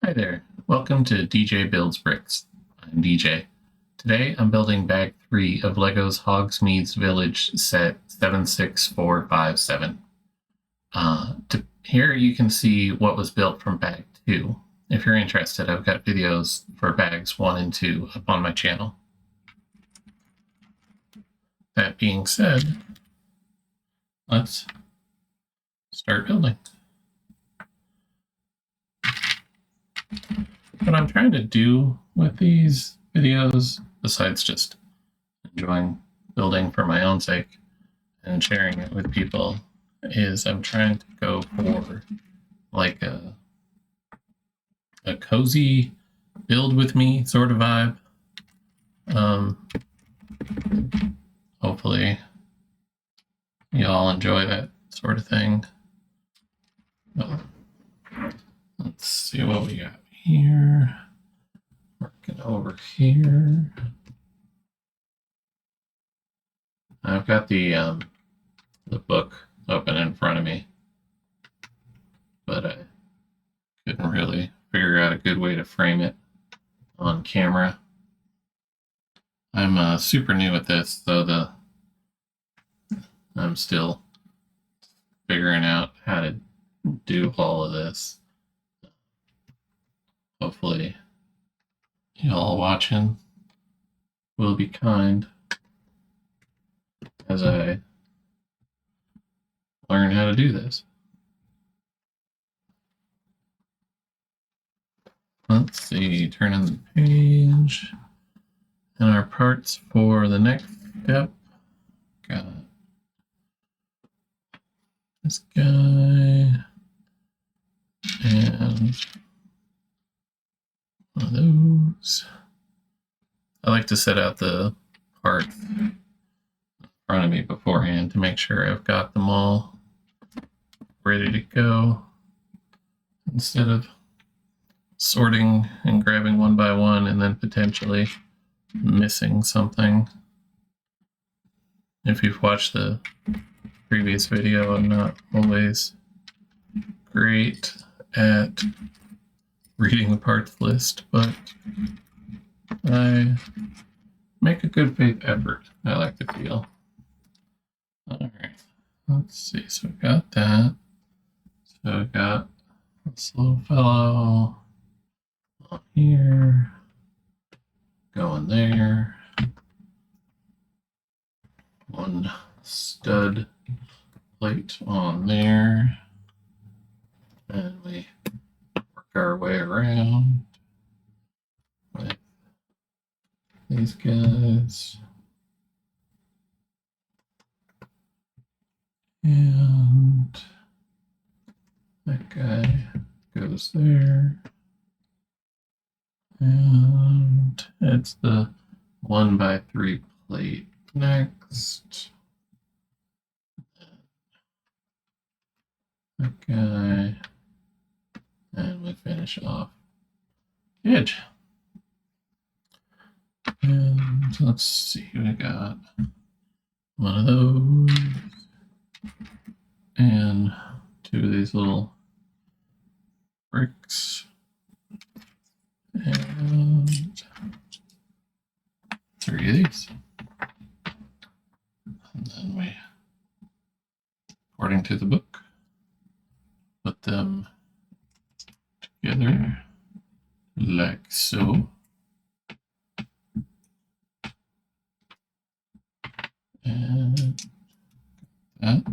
Hi there, welcome to DJ Builds Bricks. I'm DJ. Today I'm building bag 3 of LEGO's Hogsmeade Village set 76457. Here you can see what was built from bag 2. If you're interested, I've got videos for bags 1 and 2 up on my channel. That being said, let's start building. What I'm trying to do with these videos, besides just enjoying building for my own sake and sharing it with people, is I'm trying to go for like a cozy build with me sort of vibe. Hopefully you all enjoy that sort of thing. Well, let's see what we got here. Working over here. I've got the book open in front of me, but I couldn't really figure out a good way to frame it on camera. I'm super new at this, so I'm still figuring out how to do all of this. Hopefully y'all watching will be kind as I learn how to do this. Let's see, turning the page. And our parts for the next step, got this guy and one of those. I like to set out the parts in front of me beforehand to make sure I've got them all ready to go instead of sorting and grabbing one by one and then potentially missing something. If you've watched the previous video, I'm not always great at reading the parts list, but I make a good faith effort, I like to feel. Alright, let's see, so we got that. So we got this little fellow on here, going there. One stud plate on there. And we work our way around with these guys. And that guy goes there. And it's the 1x3 plate next. That guy. And we finish off the edge. And let's see, we got one of those and two of these little bricks and three of these. And then we, according to the book, put them together like so. And that.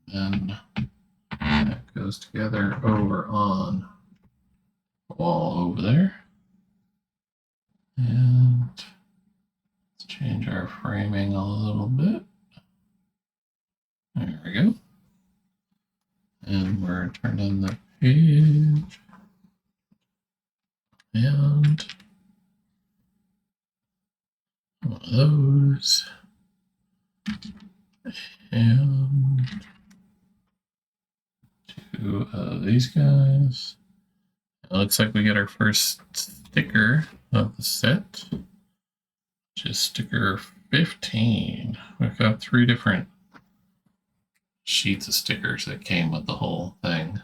Then that goes together over on the wall over there. And let's change our framing a little bit. There we go. And we're turning the page. And one of those. And two of these guys. It looks like we get our first sticker of the set, which is sticker 15. We've got 3 different sheets of stickers that came with the whole thing.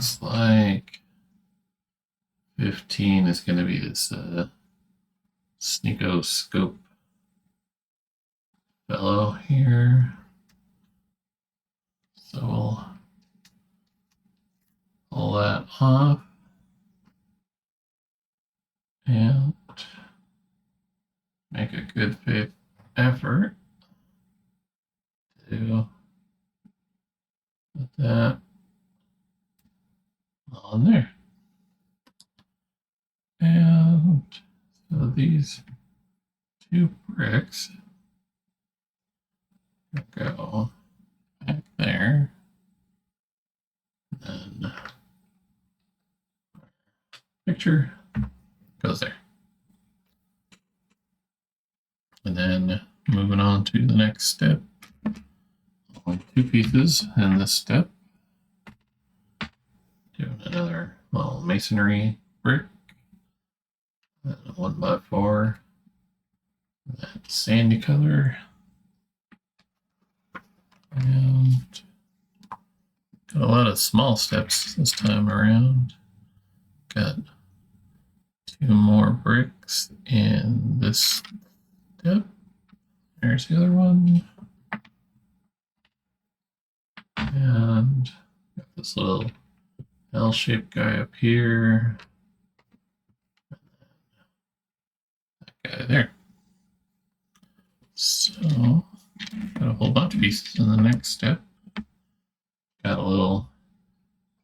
looks like 15 is going to be this sneakoscope fellow here. So we'll pull that off and make a good faith effort to put that on there. And so these two bricks go back there. And then picture goes there. And then moving on to the next step. Only 2 pieces in this step. Doing another little masonry brick. And a 1x4. That sandy color. And got a lot of small steps this time around. Got 2 more bricks in this step. There's the other one. And got this little L-shaped guy up here. That guy there. So, got a whole bunch of pieces in the next step. Got a little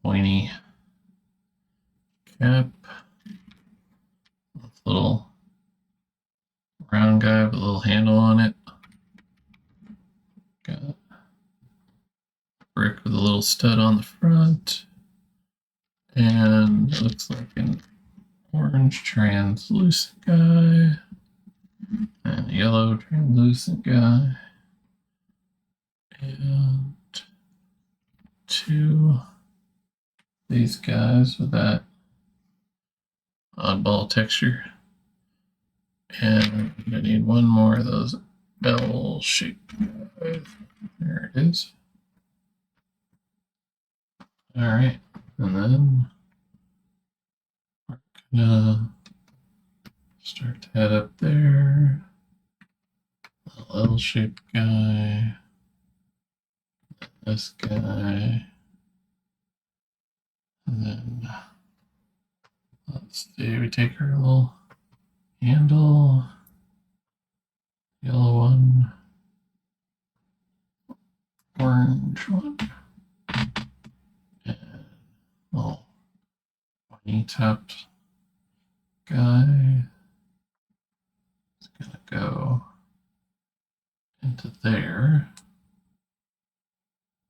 pointy cap. With a little round guy with a little handle on it. Got a brick with a little stud on the front. And it looks like an orange translucent guy. And a yellow translucent guy. And 2 these guys with that oddball texture. And I need 1 more of those L-shaped guys. There it is. Alright, and then we're gonna start to head up there. A L-shaped guy. This guy. And then let's see, we take our little handle, yellow one, orange one, and little pointy topped guy is gonna go into there.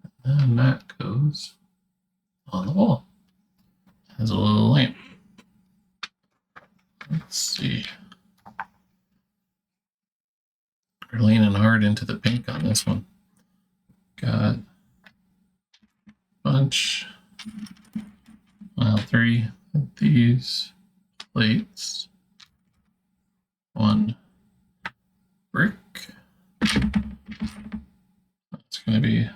And then that goes on the wall as a little lamp. Let's see. We're leaning hard into the pink on this one. Got a bunch. Well, 3 of these plates. 1 brick. That's going to be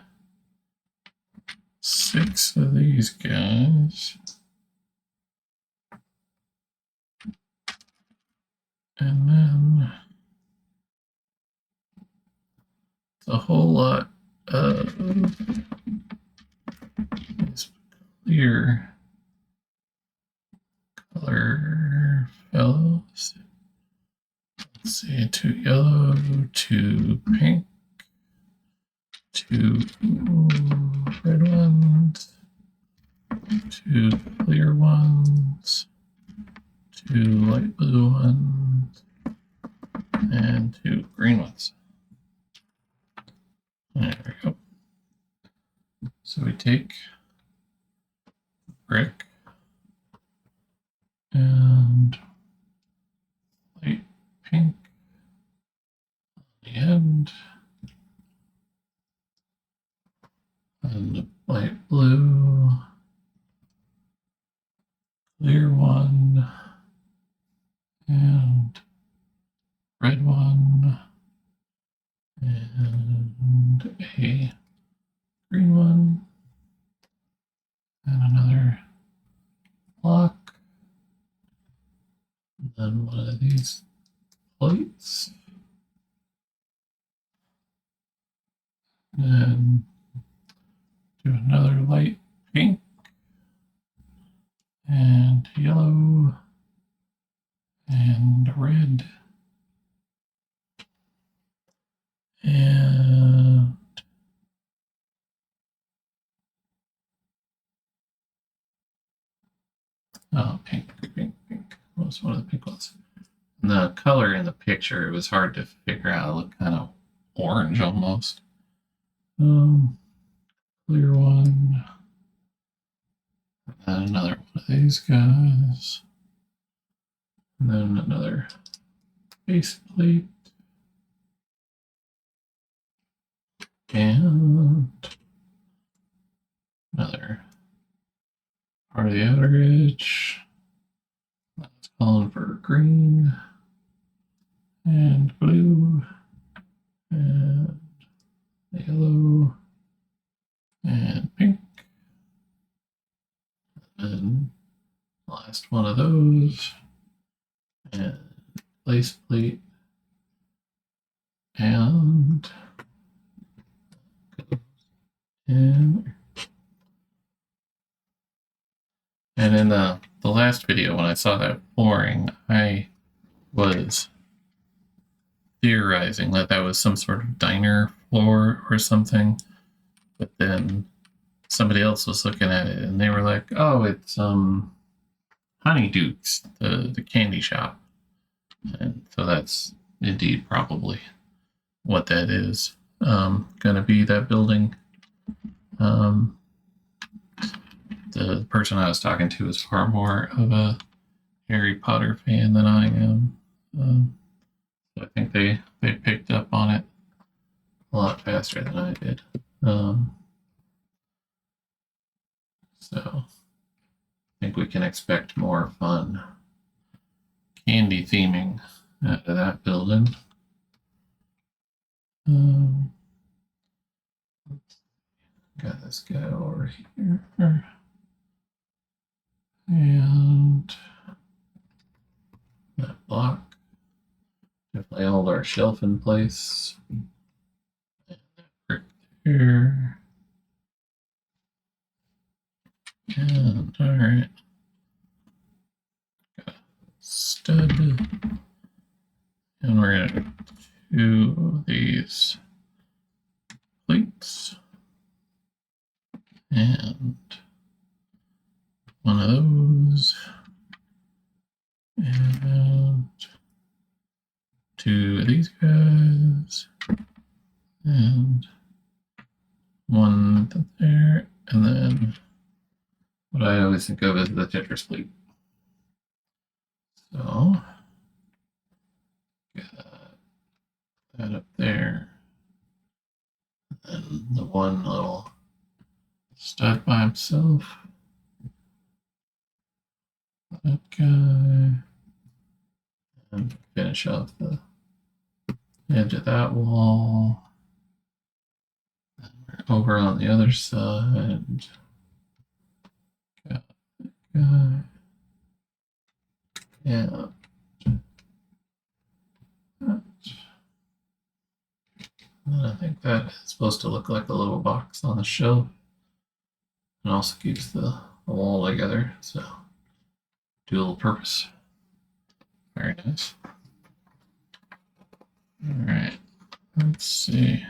6 of these guys. And then a whole lot of these clear color fellows. Let's see, 2 yellow, 2 pink, 2 red ones, 2 clear ones, 2 light blue ones, and 2 green ones. There we go. So we take brick and light pink on the end, and light blue, clear one, and red one, and a green one, and another block, and then one of these plates, and do another light pink and yellow and red and pink. What was one of the pink ones? And the color in the picture, it was hard to figure out. It looked kind of orange almost. Clear one. And another one of these guys. And then another base plate. And another part of the outer edge. That's calling for green and blue and yellow and pink. And last one of those. And place plate. And in. And in the last video, when I saw that flooring, I was theorizing that that was some sort of diner floor or something. But then somebody else was looking at it and they were like, oh, it's Honeydukes, the candy shop. And so that's indeed probably what that is going to be, that building. The person I was talking to is far more of a Harry Potter fan than I am. So I think they picked up on it a lot faster than I did. So I think we can expect more fun candy theming out of that building. Got this guy over here. And that block. Definitely hold our shelf in place. And that brick there. And alright. Got a stud. And we're gonna do these plates. And one of those. And two of these guys. And one there. And then what I always think of as the Tetris plate. So, got that up there. And the one little stud by himself. That guy. And finish off the edge of that wall. And we're over on the other side. Got that guy. Yeah. And I think that is supposed to look like a little box on the shelf. And also keeps the wall together. So, dual purpose. Very nice. Alright. Let's see.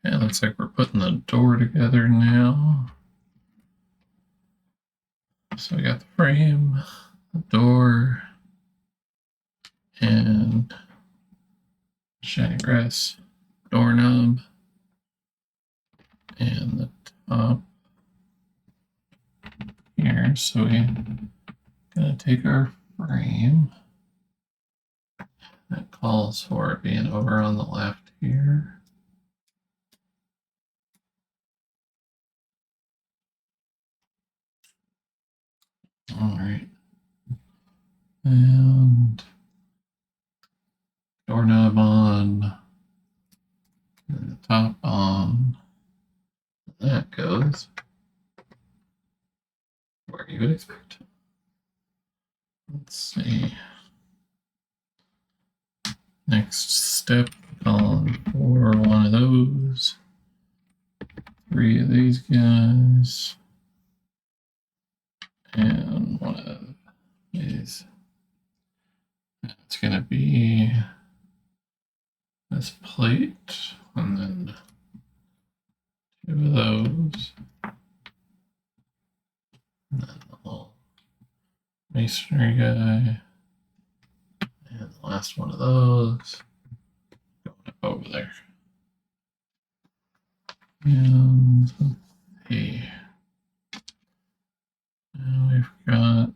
Okay, looks like we're putting the door together now. So we got the frame, the door, and shiny brass doorknob, and the top here. So we're gonna take our frame. That calls for it being over on the left here. All right. And doorknob on, and the top on. That goes. would expect. Let's see. Next step, column 4, one of those. 3 of these guys. And one of these. It's going to be this plate, and then 2 of those. And then the little masonry guy. And the last one of those. Going up over there. And let's see. Now we've got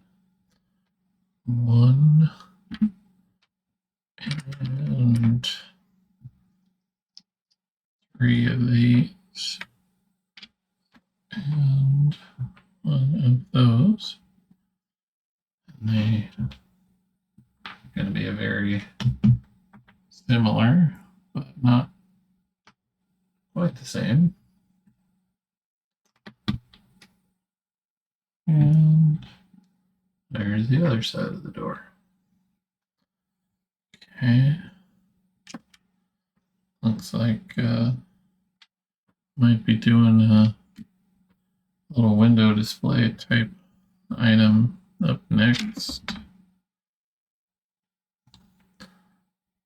1 and 3 of these and 1 of those. And they are going to be a very similar, but not quite the same. And there's the other side of the door. Okay. Looks like might be doing a little window display type item up next.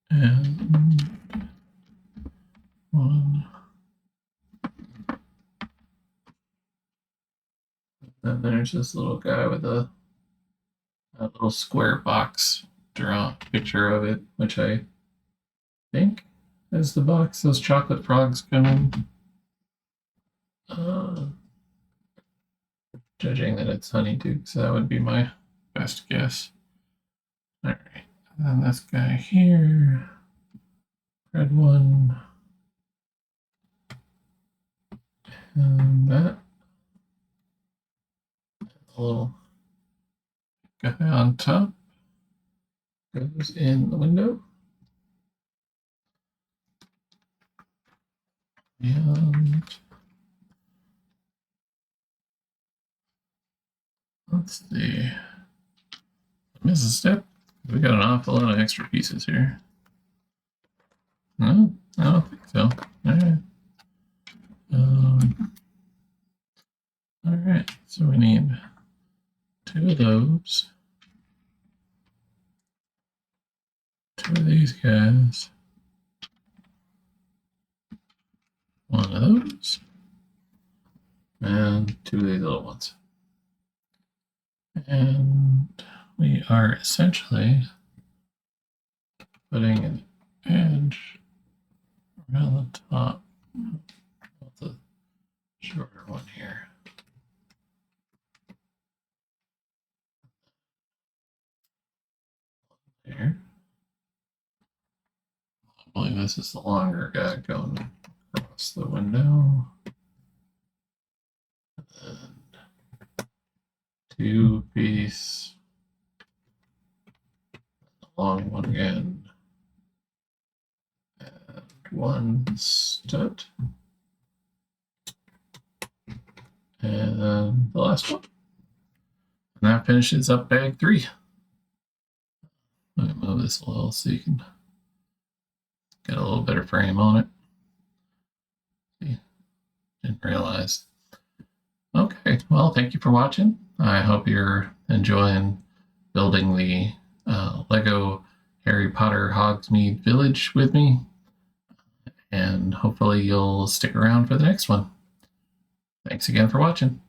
And 1. Then there's this little guy with a little square box, draw a picture of it, which I think is the box those chocolate frogs come in. Judging that it's honeydew, so that would be my best guess. All right, and then this guy here, red one, and that little guy on top goes in the window. And let's see. Miss a step. We got an awful lot of extra pieces here. No, I don't think so. All right. All right. So we need 2 of those. 2 of these guys. 1 of those. And 2 of these little ones. And we are essentially putting an edge around the top of the shorter one here. There. I believe this is the longer guy going across the window. And 2 piece. The long one again. And 1 stud. And then the last one. And that finishes up bag 3. Let me move this a little so you can get a little better frame on it. See, didn't realize. Okay, well, thank you for watching. I hope you're enjoying building the LEGO Harry Potter Hogsmeade Village with me. And hopefully you'll stick around for the next one. Thanks again for watching.